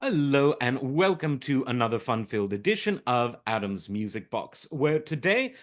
Hello, and welcome to another fun-filled edition of Adam's Music Box, where today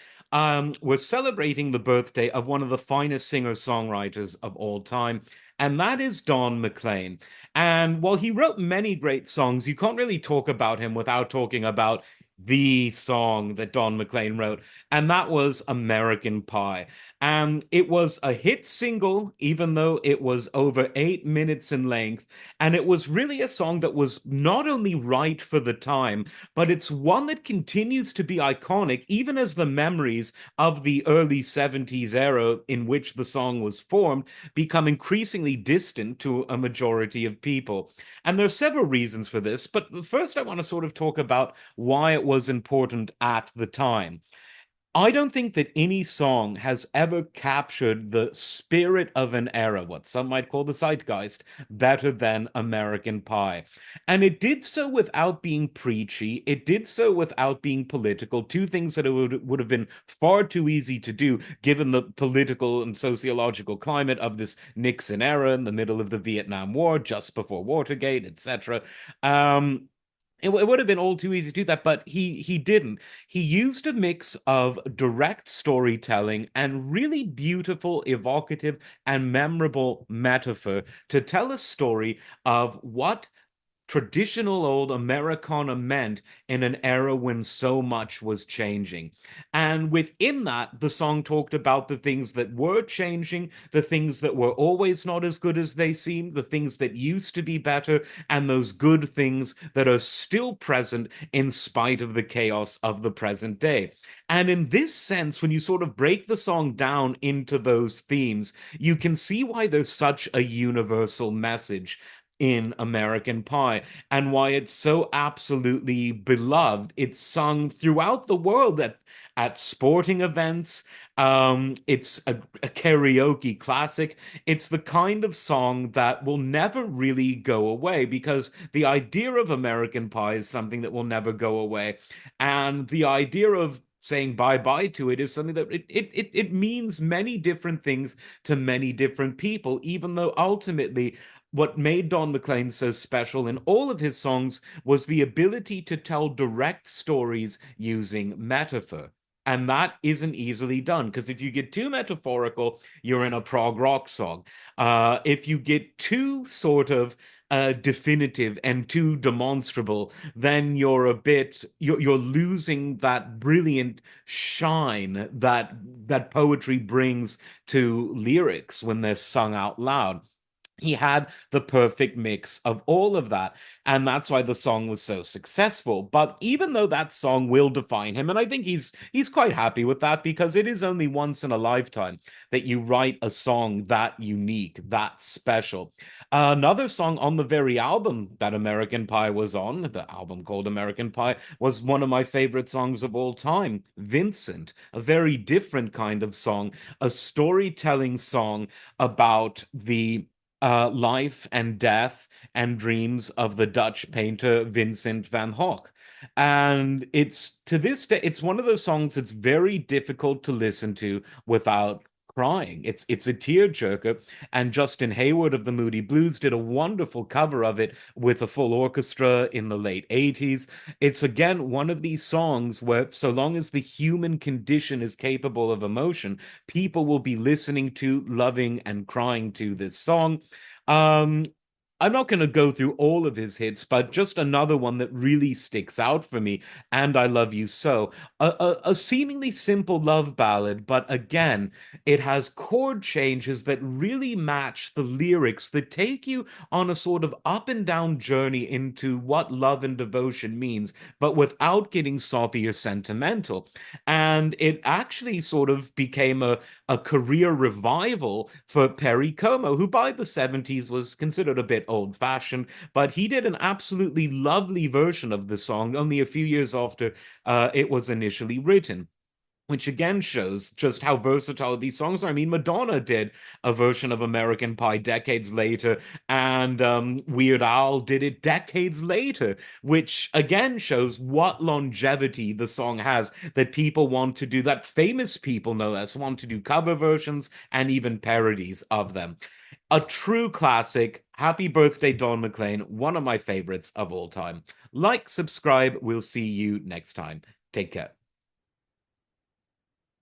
we're celebrating the birthday of one of the finest singer-songwriters of all time, and that is Don McLean. And while he wrote many great songs, you can't really talk about him without talking about the song that Don McLean wrote, and that was American Pie. And it was a hit single, even though it was over 8 minutes in length. And it was really a song that was not only right for the time, but it's one that continues to be iconic, even as the memories of the early 70s era in which the song was formed become increasingly distant to a majority of people. And there are several reasons for this, but first I want to sort of talk about why it was important at the time. I don't think that any song has ever captured the spirit of an era, what some might call the zeitgeist, better than American Pie. And it did so without being preachy. It did so without being political, two things that it would have been far too easy to do given the political and sociological climate of this Nixon era in the middle of the Vietnam War, just before Watergate, etc. It would have been all too easy to do that, but he didn't. He used a mix of direct storytelling and really beautiful, evocative, and memorable metaphor to tell a story of what traditional old Americana meant in an era when so much was changing. And within that, the song talked about the things that were changing, the things that were always not as good as they seemed, the things that used to be better, and those good things that are still present in spite of the chaos of the present day. And in this sense, when you sort of break the song down into those themes, you can see why there's such a universal message in American Pie and why it's so absolutely beloved. It's sung throughout the world at sporting events. It's a karaoke classic. It's the kind of song that will never really go away because the idea of American Pie is something that will never go away. And the idea of saying bye bye to it is something that it means many different things to many different people, even though ultimately what made Don McLean so special in all of his songs was the ability to tell direct stories using metaphor. And that isn't easily done because if you get too metaphorical, you're in a prog rock song. If you get too sort of definitive and too demonstrable, then you're losing that brilliant shine that poetry brings to lyrics when they're sung out loud. He had the perfect mix of all of that. And that's why the song was so successful. But even though that song will define him, and I think he's quite happy with that because it is only once in a lifetime that you write a song that unique, that special. Another song on the very album that American Pie was on, the album called American Pie, was one of my favorite songs of all time, Vincent, a very different kind of song, a storytelling song about the life and death and dreams of the Dutch painter Vincent van Gogh. And it's to this day, it's one of those songs that's very difficult to listen to without crying. It's a tearjerker, and Justin Hayward of the Moody Blues did a wonderful cover of it with a full orchestra in the late 80s. It's again one of these songs where, so long as the human condition is capable of emotion, people will be listening to, loving, and crying to this song. Um, I'm not going to go through all of his hits, but just another one that really sticks out for me, And I Love You So. A seemingly simple love ballad, but again, it has chord changes that really match the lyrics that take you on a sort of up and down journey into what love and devotion means, but without getting soppy or sentimental. And it actually sort of became a career revival for Perry Como, who by the 70s was considered a bit old fashioned, but he did an absolutely lovely version of the song only a few years after it was initially written. Which again shows just how versatile these songs are. I mean, Madonna did a version of American Pie decades later, and Weird Al did it decades later, which again shows what longevity the song has. That people want to do, that famous people no less, want to do cover versions and even parodies of them. A true classic. Happy birthday, Don McLean, one of my favorites of all time. Like, subscribe. We'll see you next time. Take care.